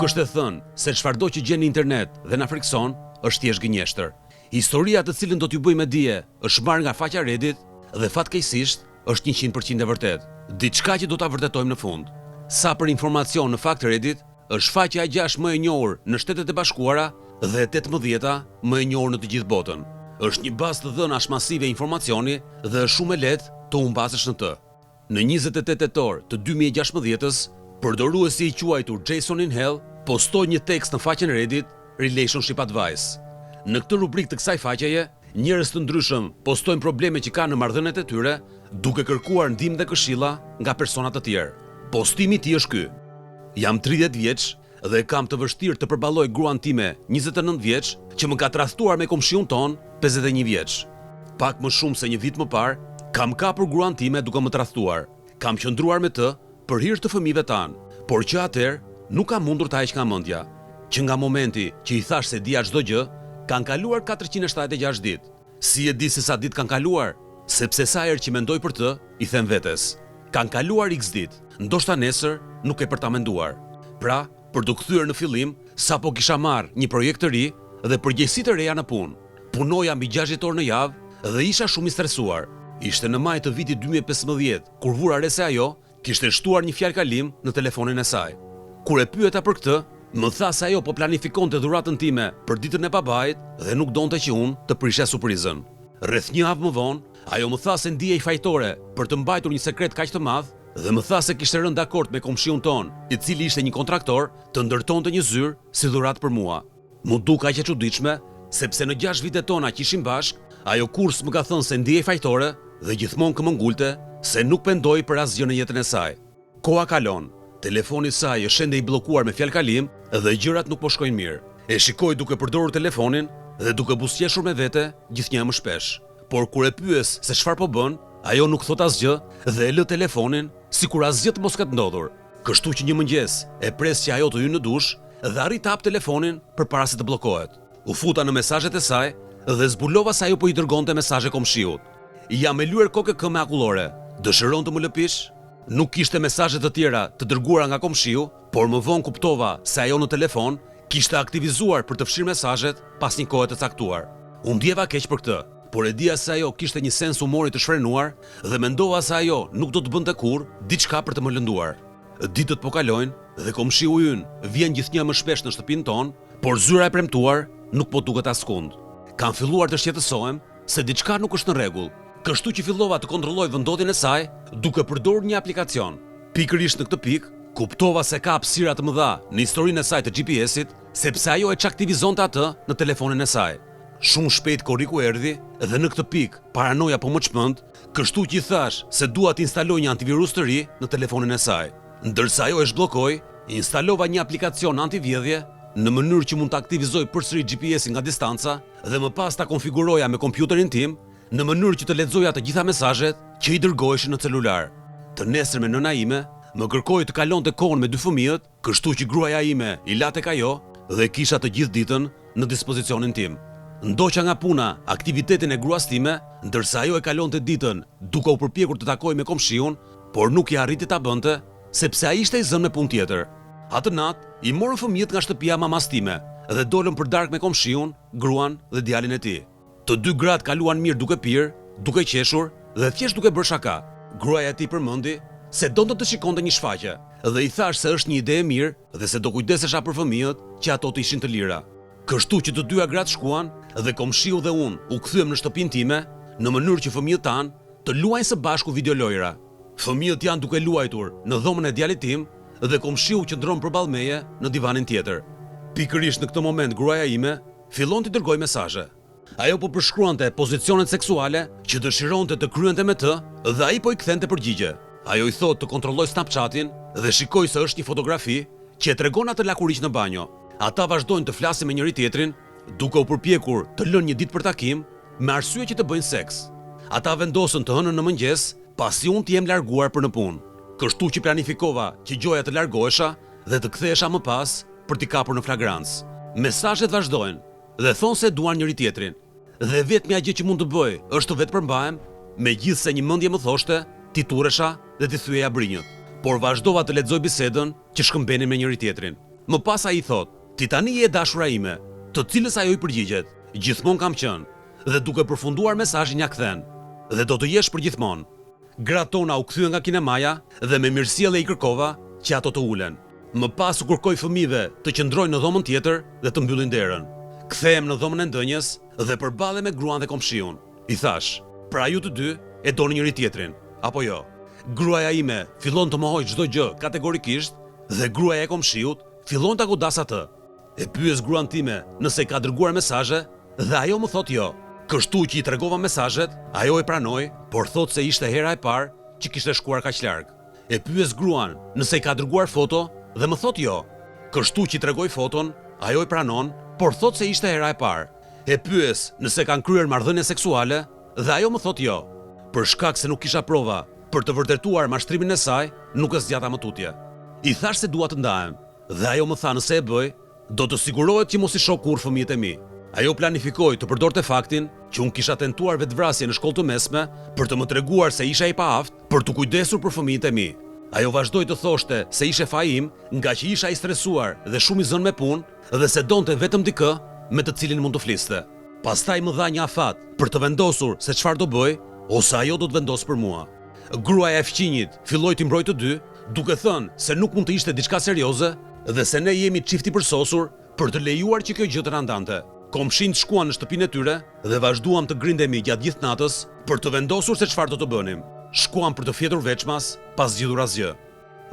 është e thënë se çfarëdo që gjen në internet dhe na frikson është thjesht gënjeshtër. Historia të cilën do t'ju bëj me dije është marrë nga faqja Reddit dhe fatkeqësisht është 100% e vërtet. Diçka që do ta vërtetojmë në fund. Sa për informacion, në fakt Reddit është faqja e 6 më e njohur në Shtetet e Bashkuara dhe 18-a më e njohur në të gjithë botën. Është një bazë të dhënash masive informacioni dhe është shumë e lehtë të humbasësh në të. Në 28 tetor të 2016-s, përdoruesi i quajtur Jason in Hell postoi një tekst në faqen Reddit Relationship Advice. Në këtë rubrikë të kësaj faqeje, njerëz të ndryshëm postojnë probleme që kanë në marrëdhëniet e tyre, duke kërkuar ndihmë dhe këshilla nga persona të tjerë. Postimi i tij është ky: Jam 30 vjeç dhe kam të vështirë të përballoj gruan time 29 vjeç që më ka tradhtuar me komshiun ton 51 vjeç. Pak më shumë se një vit më parë, kam kapur gruan time duke më tradhtuar. Kam qëndruar me të për hir të fëmijëve tan, por që atëherë nuk kam mundur ta heq nga mendja. Që nga momenti që i thash se dija çdo gjë, kanë kaluar 476 ditë. Si e di se sa ditë kanë kaluar? Sepse sa herë që mendoj për të, i them vetes: kanë kaluar X ditë, ndoshta nesër nuk e për ta menduar. Pra, për të kthyer në fillim, sapo kisha marrë një projekt të ri dhe përgjegjësi të reja në punë. Punoja mbi 60 orë në javë dhe isha shumë i stresuar. Ishte në maj të vitit 2015 kur vura re se ajo kishte shtuar një fjalë kalim në telefonin e saj. Kur e pyeta për këtë, më tha se ajo po planifikonte dhuratën time për ditën e babait dhe nuk donte që unë të prisha surprizën. Rreth një javë më vonë, ajo më tha se ndihej fajtore për të mbajtur një sekret kaq të madh dhe më tha se kishte rënë dakord me komshiun ton, i cili ishte një kontraktor, të ndërtonte një zyrë si dhuratë për mua. Mu duk aq e çuditshme, sepse në 6 vitet tona që ishim bashk, ajo kurs më ka thënë se ndihej fajtore dhe gjithmonë që më ngulte se nuk pendoi për asgjë në jetën e saj. Koha kalon, telefoni i saj është ende i bllokuar me fjalë kalim dhe gjërat nuk po shkojnë mirë. E shikoj duke përdorur telefonin dhe duke buzëqeshur me vete gjithnjë më shpesh. Por kur e pyes se çfarë po bën, ajo nuk thot asgjë dhe e lë telefonin sikur asgjë të mos ketë ndodhur. Kështu që një mëngjes e pres që ajo të hyjë në dush dhe arrit të hap telefonin përpara se të bllokohet. U futa në mesazhet e saj dhe zbulova se ajo po i dërgonte mesazhe komshiut. Jam e lyer kokë me akullore. Dëshiron të më lëpish? Nuk kishte mesazhe të tjera të dërguara nga komshiu, por më vonë kuptova se ajo në telefon kishte aktivizuar për të fshirë mesazhet pas një kohe të caktuar. U ndjeva keq për këtë, por e dija se ajo kishte një sens humori të shfrenuar dhe mendova se ajo nuk do të bënte kurrë diçka për të më lënduar. Ditët po kalojnë dhe komshiu ynë vjen gjithnjë më shpesh në shtëpinë tonë, por zyra e premtuar nuk po duket askund. Kam filluar të shqetësohem se diçka nuk është në rregull. Kështu që fillova të kontrolloj vendodhjen e saj duke përdorur një aplikacion. Pikërisht në këtë pikë kuptova se ka hapësira të mëdha në historinë e saj të GPS-it, sepse ajo e çaktivizonte atë në telefonin e saj. Shumë shpejt korriku erdhi dhe në këtë pikë paranoja po më çmend, kështu që i thash se dua të instaloj një antivirus të ri në telefonin e saj. Ndërsa ajo e zhbllokoi, instalova një aplikacion antivjedhje në mënyrë që mund të aktivizoj përsëri GPS-in nga distanca dhe më pas ta konfiguroja me kompjuterin tim në mënyrë që të lexoja të gjitha mesazhet që i dërgoheshin në celular. Të nesër me nëna ime më kërkoi të kalonte kohën me 2 fëmijët, kështu që gruaja ime i la tek ajo dhe kisha të gjithë ditën në dispozicionin tim. Ndoqa nga puna aktivitetin e gruas time, ndërsa ajo e kalonte ditën duke u përpjekur të takojë me komshiun, por nuk i arriti ta bënte sepse ai ishte i zënë me punë tjetër. Atë natë i morën fëmijët nga shtëpia mamas time dhe dolën për darkë me komshiun, gruan dhe djalin e tij. Të dy gratë kaluan mirë duke pirë, duke qeshur dhe thjesht duke bërë shaka. Gruaja e tij përmendi se donte të shikonte një shfaqje dhe i thash se është një ide e mirë dhe se do kujdesesha për fëmijët që ato të ishin të lira. Kështu që të dyja gratë shkuan dhe komshiu dhe unë u kthyem në shtëpinë time në mënyrë që fëmijët tanë të luajnë së bashku videolojra. Fëmijët janë duke luajtur në dhomën e djalit tim dhe komshiu qëndron përballë meje në divanin tjetër. Pikërisht në këtë moment gruaja ime fillon të dërgojë mesazhe. Ajo po përshkruante pozicionet seksuale që dëshironte të kryente me të dhe ai po i kthente përgjigje. Ajo i thotë të kontrolloj Snapchatin dhe shikoj se është një fotografi që e tregon atë lakuriq në banjo. Ata vazhdojnë të flasin me njëri tjetrin, duke u përpjekur të lënë një ditë për takim me arsye që të bëjnë seks. Ata vendosën të hënën në mëngjes, pasi unë të jem larguar për në punë. Kështu që planifikova që gjoja të largohesha dhe të kthehesha më pas për t'i kapur në flagrancë. Mesazhet vazhdojnë dhe thonë se duan njëri tjetrin. Dhe vetmja gjë që mund të bëj është të vetë përmbahem, megjithse një mendje më thoshte t'i turresha dhe t'i thyeja brinjët. Por vazhdova të lexoj bisedën që shkëmbenin me njëri tjetrin. Më pas ai thot: "Ti tani je dashura ime", të cilës ajo i përgjigjet: "Gjithmonë kam qenë", dhe duke përfunduar mesazhin ja kthen: "Dhe do të jesh për gjithmonë". Gratë tona u kthyen nga kinemaja dhe me mirësjellje i kërkova që ato të ulen. Më pas u kërkoi fëmijëve të qëndrojnë në dhomën tjetër dhe të mbyllin derën. Kthehem në dhomën e ndënjës dhe përballem me gruan dhe komshiun. I thash: "Pra ju të dy e doni njëri tjetrin, apo jo?" Gruaja ime fillon të mohoj çdo gjë kategorikisht dhe gruaja e komshiut fillon ta godas atë. E pyes gruan time nëse ka dërguar mesazhe dhe ajo më thot jo. Kështu që i tregova mesazhet, ajo e pranoi, por thot se ishte hera e parë që kishte shkuar kaq larg. E pyes gruan nëse i ka dërguar foto dhe më thot jo. Kështu që i tregoj foton, ajo e pranon, por thot se ishte hera e parë. E pyes nëse kanë kryer marrëdhënie seksuale dhe ajo më thot jo. Për shkak se nuk kisha prova për të vërtetuar mashtrimin e saj, nuk e zgjata më tutje. I thash se dua të ndahem dhe ajo më tha nëse e bëj, do të sigurohet që mos i shoh kurrë fëmijët e mi. Ajo planifikoi të përdorte faktin që unë kisha tentuar vetvrasje në shkollë të mesme për të më treguar se isha i paaft për të kujdesur për fëmijët e mi. Ajo vazhdoi të thoshte se ishte faji im nga që isha i stresuar dhe shumë i zënë me punë dhe se donte vetëm dikë me të cilin mund të fliste. Pastaj më dha një afat për të vendosur se çfarë do bëj ose ajo do të vendosë për mua. Gruaja e fqinjit filloi të mbrojë të dy, duke thënë se nuk mund të ishte diçka serioze dhe se ne jemi çifti përsosur për të lejuar që kjo gjë të na ndante. Komshinjt shkuan në shtëpinë e tyre dhe vazhduam të grindemi gjatë gjithë natës për të vendosur se çfarë do të bënim. Shkuam për të fjetur veçmas, pas zgjidhur asgjë.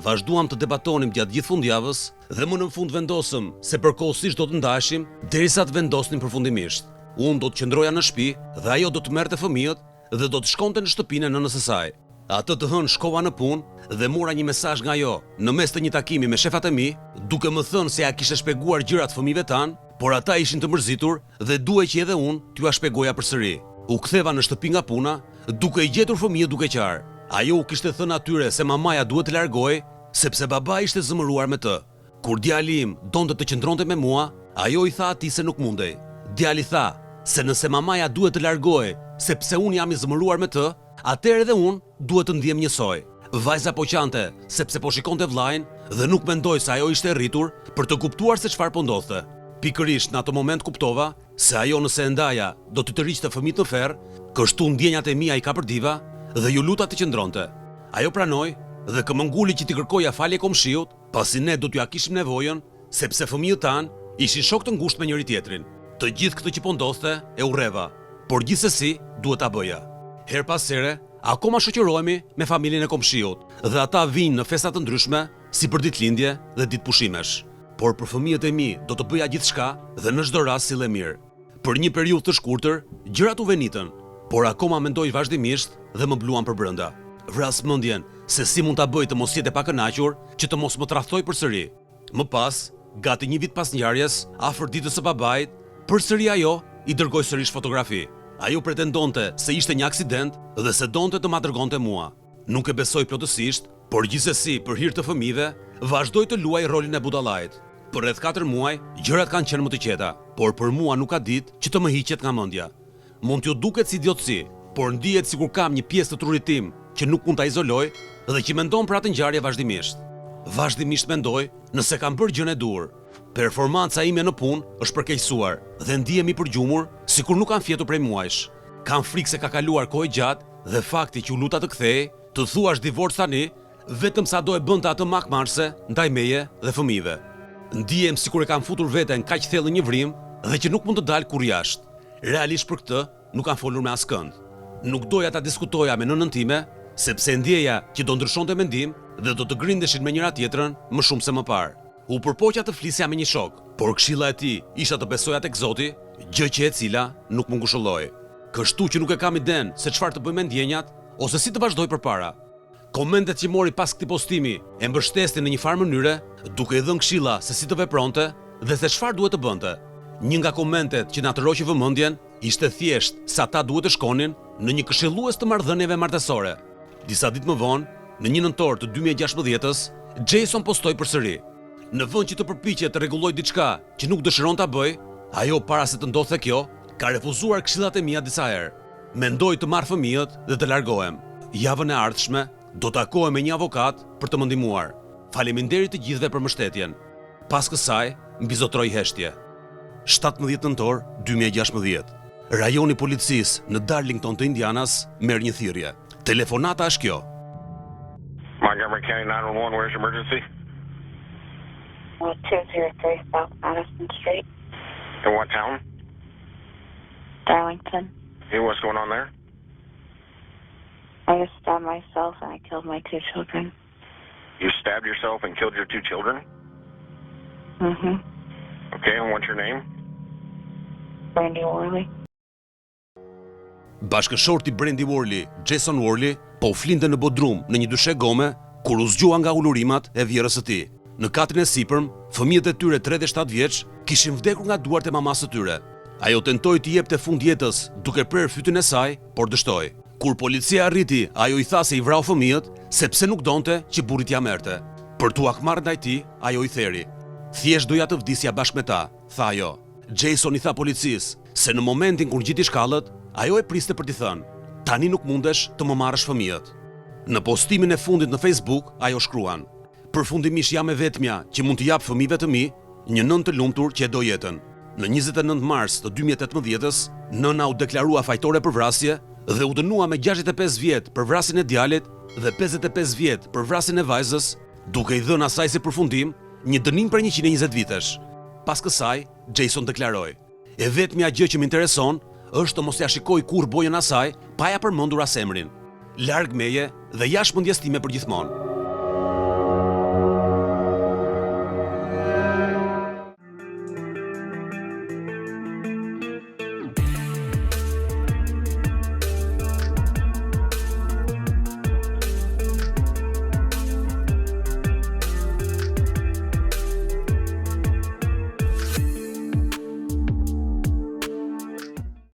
Vazhduam të debatonim gjatë gjithë fundjavës dhe më në fund vendosëm se përkohësisht do të ndaheshim derisa të vendosnim përfundimisht. Unë do të qëndroja në shtëpi dhe ajo do të merrte fëmijët dhe do të shkonte në shtëpinë e nënës së saj. Atë të hënë shkova në punë dhe mora një mesazh nga ajo në mes të një takimi me shefat e mi, duke më thënë se ja kishte shpjeguar gjërat fëmijëve tan, por ata ishin të mërzitur dhe duhej që edhe unë t'ju shpjegoja përsëri. U ktheva në shtëpi nga puna, duke i gjetur fëmijët duke qarë. Ajo u kishte thënë atyre se mamaja duhet të largohej sepse baba ishte zëmëruar me të. Kur djali im donte të qëndronte me mua, ajo i tha atij se nuk mundej. Djali tha se nëse mamaja duhet të largohej sepse unë jam i zëmëruar me të, atëherë edhe unë duhet të ndiem njësoj. Vajza po qante sepse po shikonte vllajin dhe nuk mendoi se ajo ishte rritur për të kuptuar se çfarë po ndodhte. Pikërisht në atë moment kuptova se ajo nëse e ndaja do të tërhiqte fëmijët në ferr, kështu ndjenjat e mia i kapërdiva dhe ju luta të qëndronte. Ajo pranoi dhe këmënguli që t'i kërkoja falje komshiut, pasi ne do t'ja kishim nevojën sepse fëmijët tan ishin shok të ngushtë me njëri tjetrin. Të gjithë këtë që po ndodhte e urreva, por gjithsesi duhet ta bëja. Her pas here, akoma shoqërohemi me familjen e komshiut dhe ata vinë në festa të ndryshme si për ditëlindje dhe ditë pushimesh. Por për fëmijët e mi do të bëja gjithçka dhe në çdo rast sille mirë. Për një periudhë të shkurtër, gjërat u venitën, por akoma mendoj vazhdimisht dhe më bluan për brenda. Vras mendjen se si mund ta bëj të mos jetë pa kënaqur që të mos më tradhtoj përsëri. Më pas, gati një vit pas ngjarjes, afër ditës së babait, përsëri ajo i dërgoi sërish fotografi. Ajo pretendonte se ishte një aksident dhe se donte të ma dërgonte mua. Nuk e besoj plotësisht, por gjithsesi për hir të fëmijëve, vazhdoi të luaj rolin e budallait. Për rreth 4 muaj, gjërat kanë qenë më të qeta, por për mua nuk ka ditë që të më hiqet nga mendja. Mund t'ju duket si idiotësi, por ndihet sikur kam një pjesë të trurit tim që nuk mund ta izoloj dhe që mendon për atë ngjarje vazhdimisht. Vazhdimisht mendoj nëse kam bërë gjën e dur. Performanca ime në punë është përkeqësuar dhe ndihem i përgjumur sikur nuk kam fjetur prej muajsh. Kam frikë se ka kaluar kohë gjatë dhe fakti që u luta të kthej, të thuash divorc tani, vetëm sa do e bënte atë makmarse ndaj meje dhe fëmijëve. Ndihem sikur e kam futur veten kaq thellë në një vrim dhe që nuk mund të dal kur jashtë. Realisht për këtë nuk kam folur me askënd. Nuk doja ta diskutoja me nënën time sepse ndjeja që do ndryshonte mendim dhe do të grindeshin me njëra tjetrën më shumë se më parë. U përpoqja të flisja me një shok, por këshilla e tij isha të besoja tek Zoti, gjë që e cila nuk më ngushëlloi. Kështu që nuk e kam iden se çfarë të bëj me ndjenjat ose si të vazhdoj përpara. Komentet që mori pas këtij postimi e mbështesin në një farë mënyre, duke i dhënë këshilla se si të vepronte dhe se çfarë duhet të bënte. Një nga komentet që na tërhoqi vëmendjen ishte thjesht se ata duhet të shkonin në një këshillues të marrëdhënieve martësore. Disa ditë më vonë, në 1 nëntor të 2016-s, Jason postoi përsëri. Në vend që të përpiqet të rregullojë diçka që nuk dëshiron ta bëj, ajo para se të ndodhte kjo, ka refuzuar këshillat e mia disa herë. Mendoj të marr fëmijët dhe të largohem. Javën e ardhshme do takohem me një avokat për të më ndihmuar. Faleminderit të gjithëve për mbështetjen. Pas kësaj, mbizotroi heshtje. 17 nëntor 2016. Rajoni policisë në Darlington të Indianas merr një thirrje. Telefonata është kjo. Montgomery County 911, where's your emergency? 203 South Madison Street, In what town? Darlington. Hey, what's going on there? I just stabbed myself and I killed my 2 children. You stabbed yourself and killed your 2 children? Mm-hmm. Okay, and what's your name? Brandy Worley. Bashkëshorti Brandy Worley, Jason Worley, po u flinte në Bodrum në një dyshe gome kur u zgjua nga ulurimat e vjerës së tij. Në katrin e sipërm, fëmijët e tyre 3 dhe 7 vjeç kishin vdekur nga duart e mamasë së tyre. Ajo tentoi të jepte fund jetës duke prerë fytyn e saj, por dështoi. Kur policia arriti, ajo i tha se i vrau fëmijët sepse nuk donte që burri t'ia merrte. Për t'u akmarrë ndaj tij, ajo i theri. Thjesht doja të vdisja bashkë me ta, tha ajo. Jason i tha policisë se në momentin kur ngjiti shkallët, ajo e priste për t'i thënë, tani nuk mundesh të më marrësh fëmijët. Në postimin e fundit në Facebook, ajo shkruan, përfundimisht jam e vetmja që mund t'i jap fëmijëve të mi një nënë të lumtur që e do jetën. Në 29 mars të 2018-s, nëna u deklarua fajtore për vrasje dhe u dënua me 65 vjet për vrasjen e djalit dhe 55 vjet për vrasjen e vajzës, duke i dhënë asaj si përfundim një dënim për 120 vitesh. Pas kësaj, Jason deklaroi, e vetmja gjë që më intereson është të mos ja shikoj kur bojën asaj pa ja përmendur as emrin. Larg meje dhe jashtë mendjes time për gjithmonë.